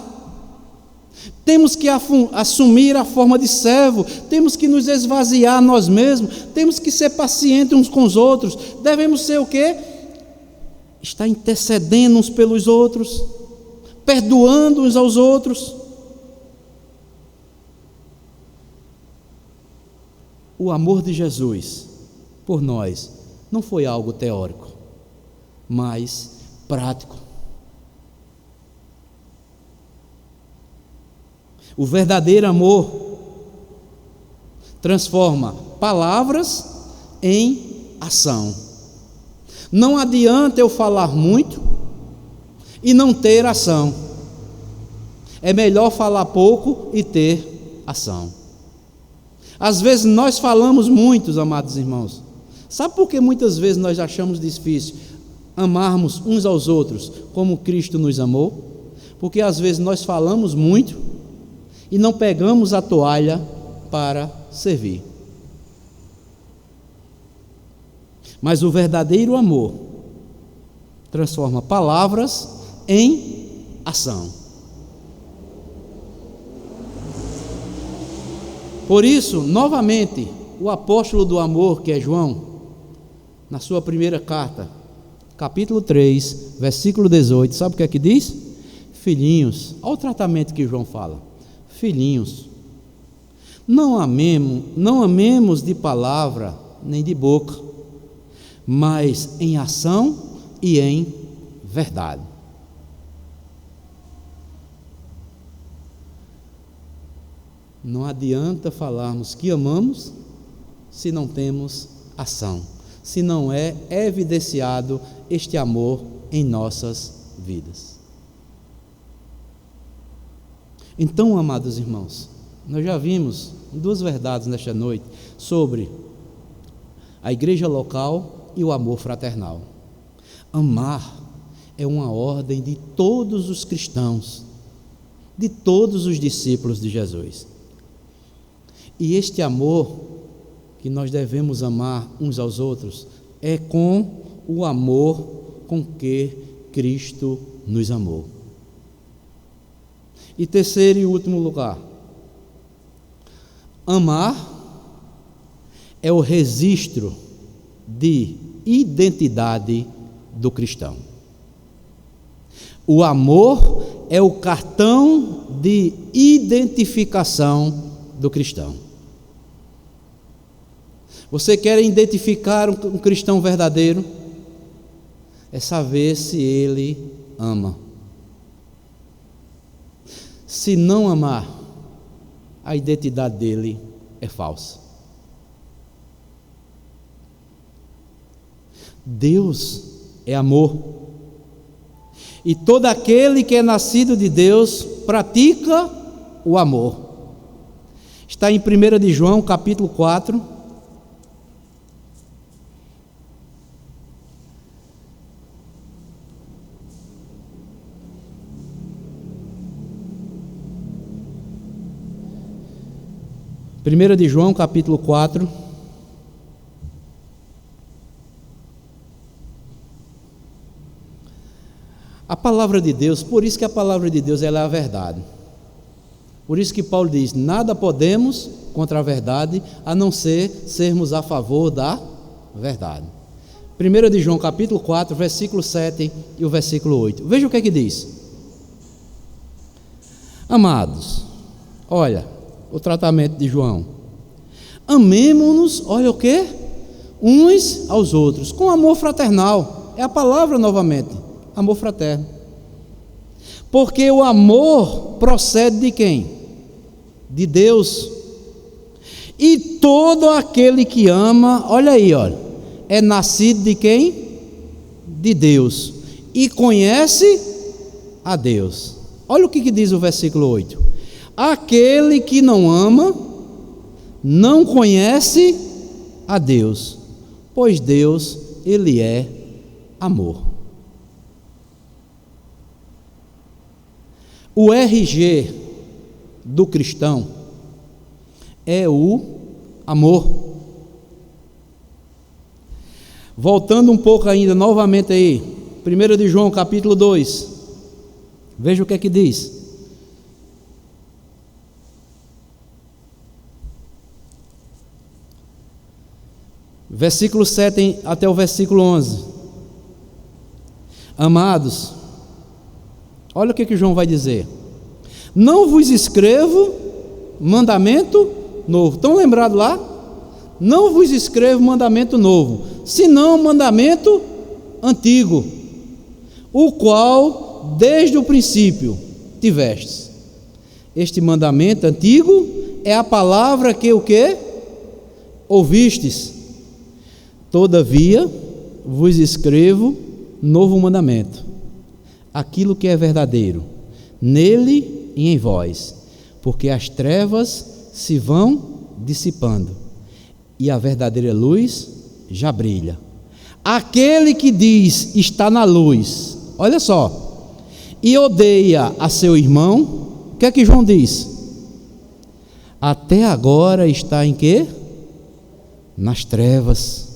Temos que assumir a forma de servo, temos que nos esvaziar nós mesmos, temos que ser pacientes uns com os outros. Devemos ser o quê? Estar intercedendo uns pelos outros, perdoando uns aos outros. O amor de Jesus por nós não foi algo teórico, mas prático. O verdadeiro amor transforma palavras em ação. Não adianta eu falar muito e não ter ação. É melhor falar pouco e ter ação. Às vezes nós falamos muito, amados irmãos. Sabe por que muitas vezes nós achamos difícil amarmos uns aos outros como Cristo nos amou? Porque às vezes nós falamos muito e não pegamos a toalha para servir. Mas o verdadeiro amor transforma palavras em ação. Por isso, novamente, o apóstolo do amor, que é João, na sua primeira carta, capítulo 3, versículo 18, sabe o que é que diz? Filhinhos, olha o tratamento que João fala. Filhinhos, não amemos de palavra nem de boca, mas em ação e em verdade. Não adianta falarmos que amamos se não temos ação, se não é evidenciado este amor em nossas vidas. Então, amados irmãos, nós já vimos duas verdades nesta noite sobre a igreja local e o amor fraternal. Amar é uma ordem de todos os cristãos, de todos os discípulos de Jesus. E este amor que nós devemos amar uns aos outros é com o amor com que Cristo nos amou. E terceiro e último lugar, amar é o registro de identidade do cristão. O amor é o cartão de identificação do cristão. Você quer identificar um cristão verdadeiro? É saber se ele ama. Se não amar, a identidade dele é falsa. Deus é amor. E todo aquele que é nascido de Deus pratica o amor. Está em 1 de João, capítulo 4. Primeira de João, capítulo 4. A palavra de Deus, por isso que a palavra de Deus ela é a verdade. Por isso que Paulo diz, nada podemos contra a verdade, a não ser sermos a favor da verdade. 1 de João, capítulo 4, versículo 7 e o versículo 8. Veja o que é que diz. Amados, olha, o tratamento de João. Amemo-nos, olha o que? Uns aos outros, com amor fraternal. É a palavra novamente, amor fraterno. Porque o amor procede de quem? De Deus. E todo aquele que ama, olha aí, olha, é nascido de quem? De Deus. E conhece a Deus. Olha o que diz o versículo 8. Aquele que não ama, não conhece a Deus, pois Deus, Ele é amor. O RG do cristão é o amor. Voltando um pouco ainda, novamente aí, 1 de João, capítulo 2, veja o que é que diz. versículo 7 até o versículo 11. Amados, olha o que João vai dizer: não vos escrevo mandamento novo. Estão lembrados lá? Não vos escrevo mandamento novo, senão mandamento antigo, o qual desde o princípio tivestes. Este mandamento antigo é a palavra que o quê? Ouvistes. Todavia vos escrevo novo mandamento, aquilo que é verdadeiro, nele e em vós, porque as trevas se vão dissipando e a verdadeira luz já brilha. Aquele que diz está na luz, olha só, e odeia a seu irmão, o que é que João diz? Até agora está em quê? Nas trevas.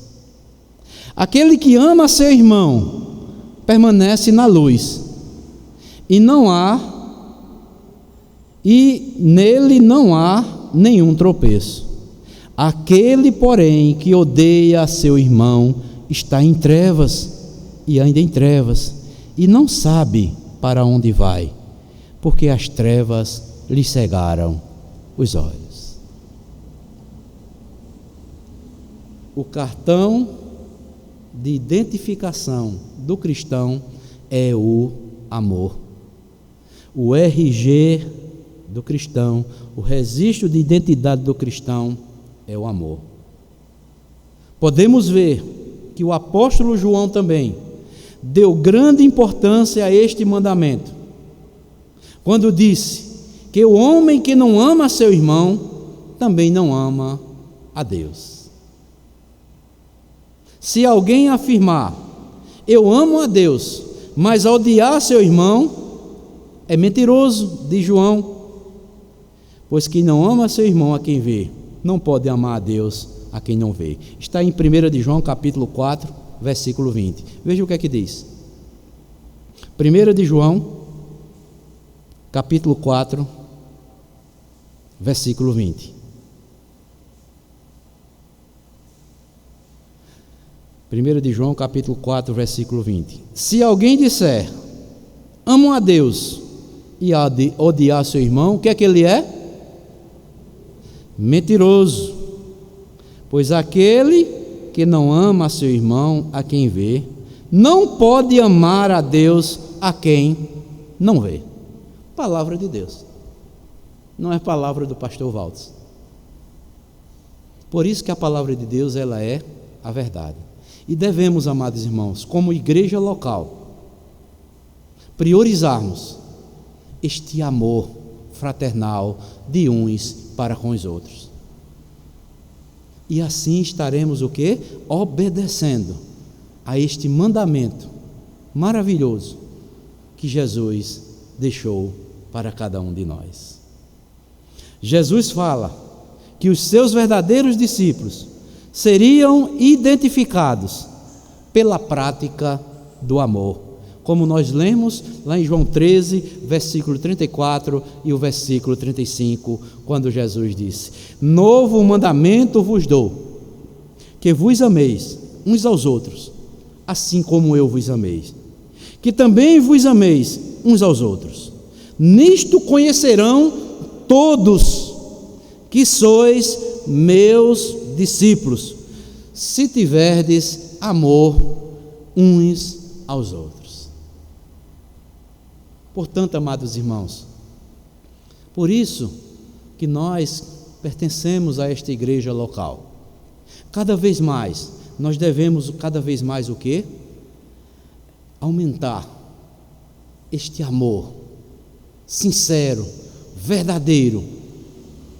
Aquele que ama a seu irmão permanece na luz, e nele não há nenhum tropeço. Aquele, porém, que odeia a seu irmão está em trevas, e ainda em trevas, e não sabe para onde vai, porque as trevas lhe cegaram os olhos. O cartão de identificação do cristão é o amor. O RG do cristão, o registro de identidade do cristão é o amor. Podemos ver que o apóstolo João também deu grande importância a este mandamento, quando disse que o homem que não ama seu irmão também não ama a Deus. Se alguém afirmar, eu amo a Deus, mas odiar seu irmão, é mentiroso, diz João, pois quem não ama seu irmão a quem vê, não pode amar a Deus a quem não vê. Está em 1 de João capítulo 4, versículo 20. Veja o que é que diz. 1 de João capítulo 4, versículo 20. 1 de João capítulo 4, versículo 20. Se alguém disser, amo a Deus, e odiar seu irmão, o que é que ele é? Mentiroso. Pois aquele que não ama a seu irmão a quem vê, não pode amar a Deus a quem não vê. Palavra de Deus, não é palavra do pastor Valdes. Por isso que a palavra de Deus, ela é a verdade. E devemos, amados irmãos, como igreja local, priorizarmos este amor fraternal de uns para com os outros. E assim estaremos o quê? Obedecendo a este mandamento maravilhoso que Jesus deixou para cada um de nós. Jesus fala que os seus verdadeiros discípulos seriam identificados pela prática do amor, como nós lemos lá em João 13, versículo 34 e o versículo 35, quando Jesus disse: novo mandamento vos dou, que vos ameis uns aos outros, assim como eu vos amei, que também vos ameis uns aos outros. Nisto conhecerão todos que sois meus discípulos, se tiverdes amor uns aos outros. Portanto, amados irmãos, por isso que nós pertencemos a esta igreja local. Cada vez mais, nós devemos cada vez mais o quê? Aumentar este amor sincero, verdadeiro,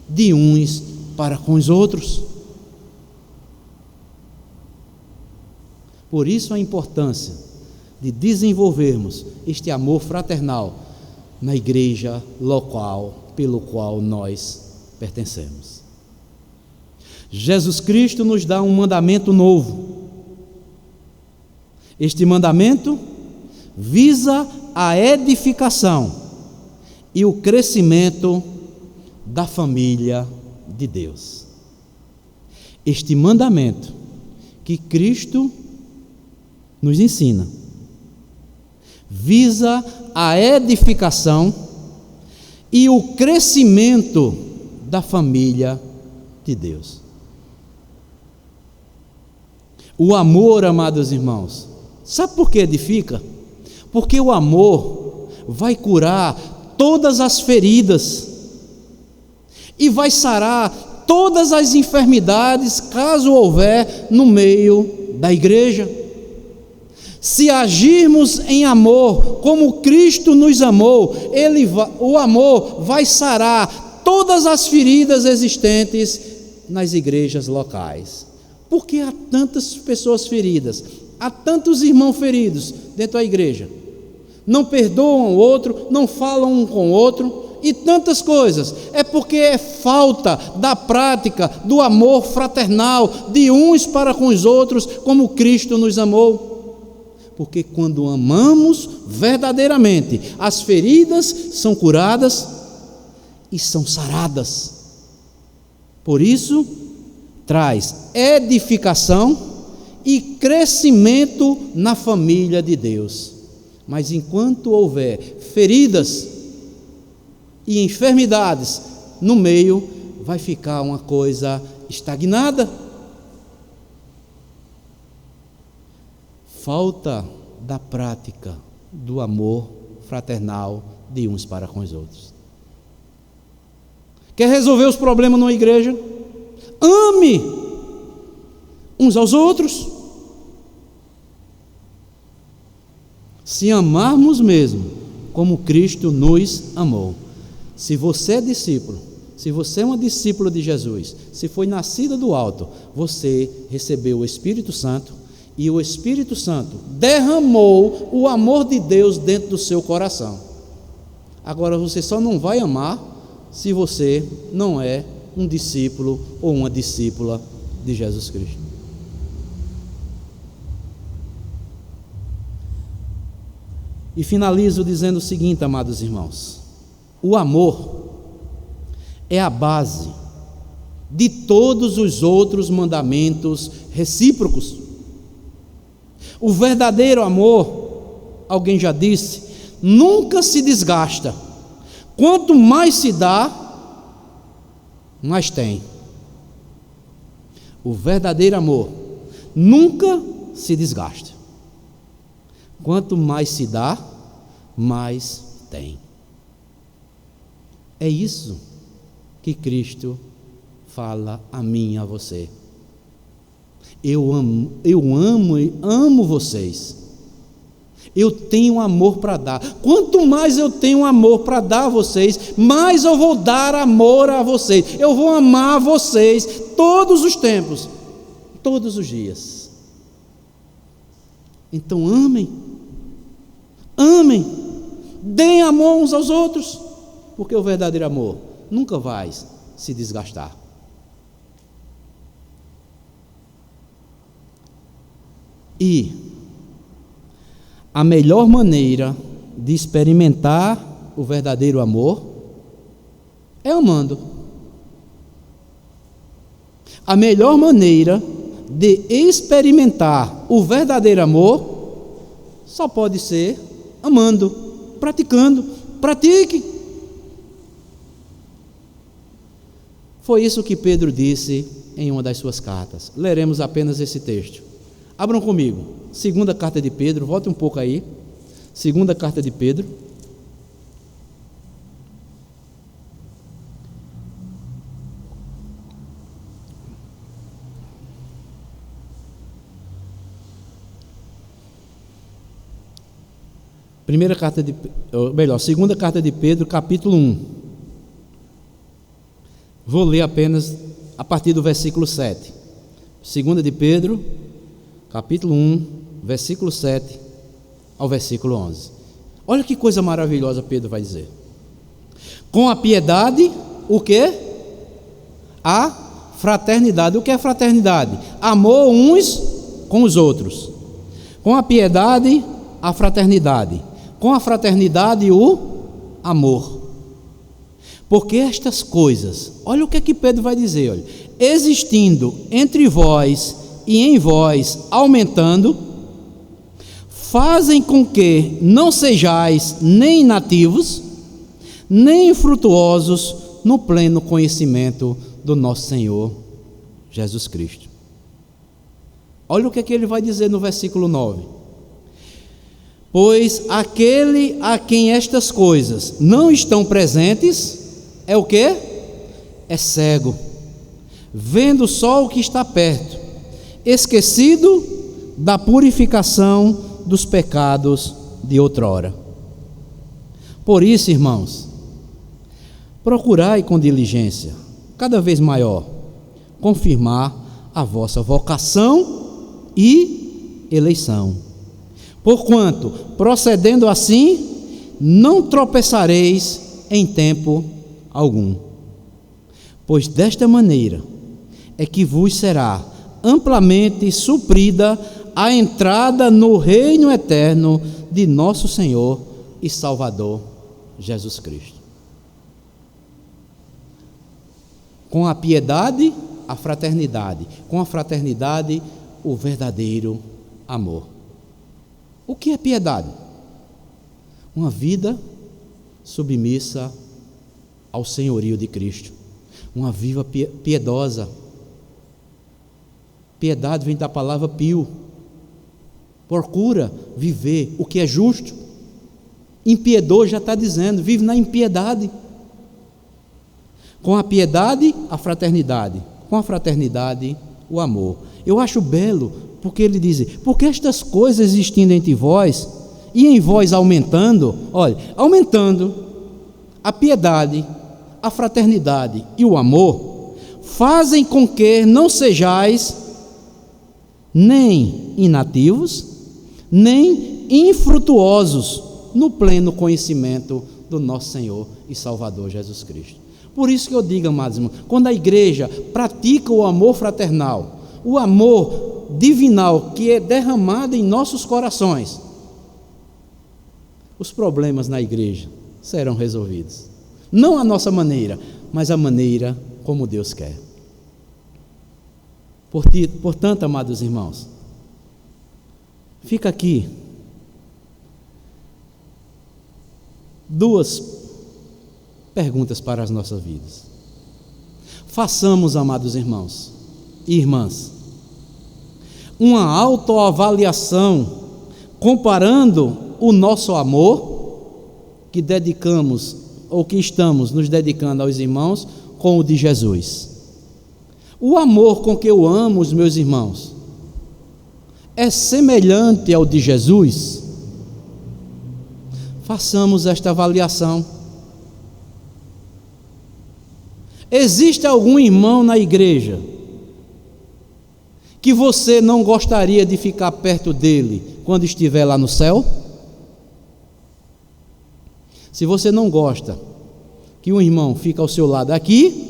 de uns para com os outros. Por isso a importância de desenvolvermos este amor fraternal na igreja local pelo qual nós pertencemos. Jesus Cristo nos dá um mandamento novo. Este mandamento visa a edificação e o crescimento da família de Deus. Este mandamento que Cristo nos ensina. Visa a edificação e o crescimento da família de Deus. O amor, amados irmãos, sabe por que edifica? Porque o amor vai curar todas as feridas e vai sarar todas as enfermidades, caso houver no meio da igreja. Se agirmos em amor, como Cristo nos amou, o amor vai sarar todas as feridas existentes nas igrejas locais. Por que há tantas pessoas feridas? Há tantos irmãos feridos dentro da igreja. Não perdoam o outro, não falam um com o outro e tantas coisas. É porque é falta da prática do amor fraternal de uns para com os outros, como Cristo nos amou. Porque quando amamos verdadeiramente, as feridas são curadas e são saradas. Por isso, traz edificação e crescimento na família de Deus. Mas enquanto houver feridas e enfermidades no meio, vai ficar uma coisa estagnada. Falta da prática do amor fraternal de uns para com os outros. Quer resolver os problemas numa igreja? Ame uns aos outros. Se amarmos mesmo como Cristo nos amou. Se você é discípulo, se você é uma discípula de Jesus, se foi nascida do alto, você recebeu o Espírito Santo e o Espírito Santo derramou o amor de Deus dentro do seu coração. Agora você só não vai amar se você não é um discípulo ou uma discípula de Jesus Cristo. E finalizo dizendo o seguinte, amados irmãos: o amor é a base de todos os outros mandamentos recíprocos. O verdadeiro amor, alguém já disse, nunca se desgasta. Quanto mais se dá, mais tem. O verdadeiro amor nunca se desgasta. Quanto mais se dá, mais tem. É isso que Cristo fala a mim e a você. Eu amo vocês. Eu tenho amor para dar. Quanto mais eu tenho amor para dar a vocês, mais eu vou dar amor a vocês. Eu vou amar vocês todos os tempos, todos os dias. Então amem, deem amor uns aos outros, porque o verdadeiro amor nunca vai se desgastar. E a melhor maneira de experimentar o verdadeiro amor é amando. A melhor maneira de experimentar o verdadeiro amor só pode ser amando, praticando. Pratique. Foi isso que Pedro disse em uma das suas cartas. Leremos apenas esse texto. Abram comigo, segunda carta de Pedro, volte um pouco aí, segunda carta de Pedro, segunda carta de Pedro, capítulo 1, vou ler apenas a partir do versículo 7, segunda de Pedro, capítulo 1, versículo 7 ao versículo 11. Olha que coisa maravilhosa Pedro vai dizer. Com a piedade, o quê? A fraternidade. O que é fraternidade? Amor uns com os outros. Com a piedade, a fraternidade. Com a fraternidade, o amor. Porque estas coisas, olha o que é que Pedro vai dizer, olha, existindo entre vós e em vós aumentando, fazem com que não sejais nem inativos, nem infrutuosos no pleno conhecimento do nosso Senhor Jesus Cristo. Olha o que é que ele vai dizer no versículo 9. Pois aquele a quem estas coisas não estão presentes, é o quê? É cego, vendo só o que está perto, esquecido da purificação dos pecados de outrora. Por isso, irmãos, procurai com diligência, cada vez maior, confirmar a vossa vocação e eleição. Porquanto, procedendo assim, não tropeçareis em tempo algum. Pois desta maneira é que vos será amplamente suprida a entrada no reino eterno de nosso Senhor e Salvador Jesus Cristo. Com a piedade, a fraternidade. Com a fraternidade, o verdadeiro amor. O que é piedade? Uma vida submissa ao senhorio de Cristo. Uma vida piedosa. Piedade vem da palavra pio. Procura viver o que é justo. Impiedoso já está dizendo, vive na impiedade. Com a piedade, a fraternidade. Com a fraternidade, o amor. Eu acho belo, porque ele diz, porque estas coisas existindo entre vós, e em vós aumentando, olha, aumentando a piedade, a fraternidade e o amor, fazem com que não sejais nem inativos, nem infrutuosos no pleno conhecimento do nosso Senhor e Salvador Jesus Cristo. Por isso que eu digo, amados irmãos, quando a igreja pratica o amor fraternal, o amor divinal que é derramado em nossos corações, os problemas na igreja serão resolvidos. Não a nossa maneira, mas a maneira como Deus quer. Portanto, amados irmãos, fica aqui duas perguntas para as nossas vidas. Façamos, amados irmãos e irmãs, uma autoavaliação comparando o nosso amor que dedicamos ou que estamos nos dedicando aos irmãos com o de Jesus. O amor com que eu amo os meus irmãos é semelhante ao de Jesus? Façamos esta avaliação. Existe algum irmão na igreja que você não gostaria de ficar perto dele quando estiver lá no céu? Se você não gosta que um irmão fique ao seu lado aqui,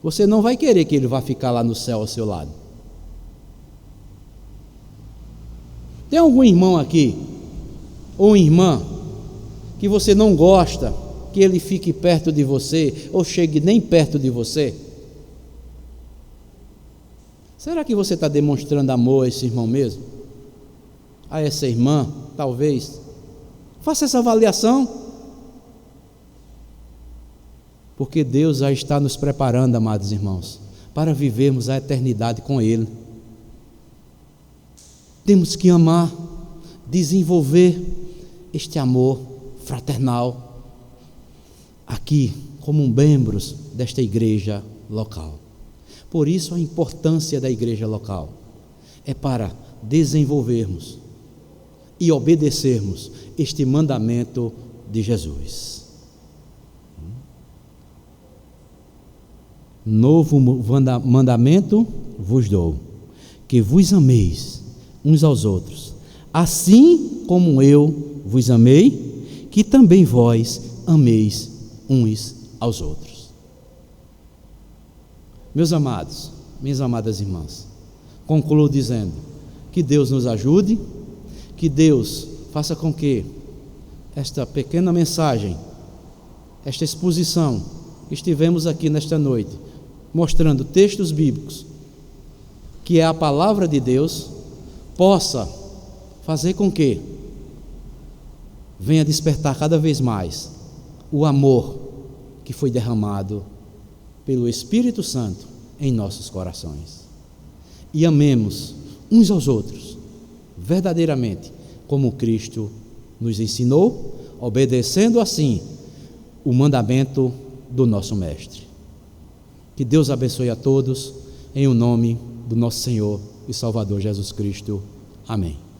você não vai querer que ele vá ficar lá no céu ao seu lado. Tem algum irmão aqui, ou irmã, que você não gosta que ele fique perto de você, ou chegue nem perto de você? Será que você está demonstrando amor a esse irmão mesmo? A essa irmã, talvez? Faça essa avaliação. Porque Deus já está nos preparando, amados irmãos, para vivermos a eternidade com Ele. Temos que amar, desenvolver este amor fraternal aqui, como membros desta igreja local. Por isso a importância da igreja local é para desenvolvermos e obedecermos este mandamento de Jesus. Novo mandamento vos dou, que vos ameis uns aos outros, assim como eu vos amei, que também vós ameis uns aos outros. Meus amados, minhas amadas irmãs, concluo dizendo que Deus nos ajude, que Deus faça com que esta pequena mensagem, esta exposição que estivemos aqui nesta noite, mostrando textos bíblicos, que é a palavra de Deus, possa fazer com que venha despertar cada vez mais o amor que foi derramado pelo Espírito Santo em nossos corações. E amemos uns aos outros, verdadeiramente, como Cristo nos ensinou, obedecendo assim o mandamento do nosso Mestre. Que Deus abençoe a todos, em o nome do nosso Senhor e Salvador Jesus Cristo. Amém.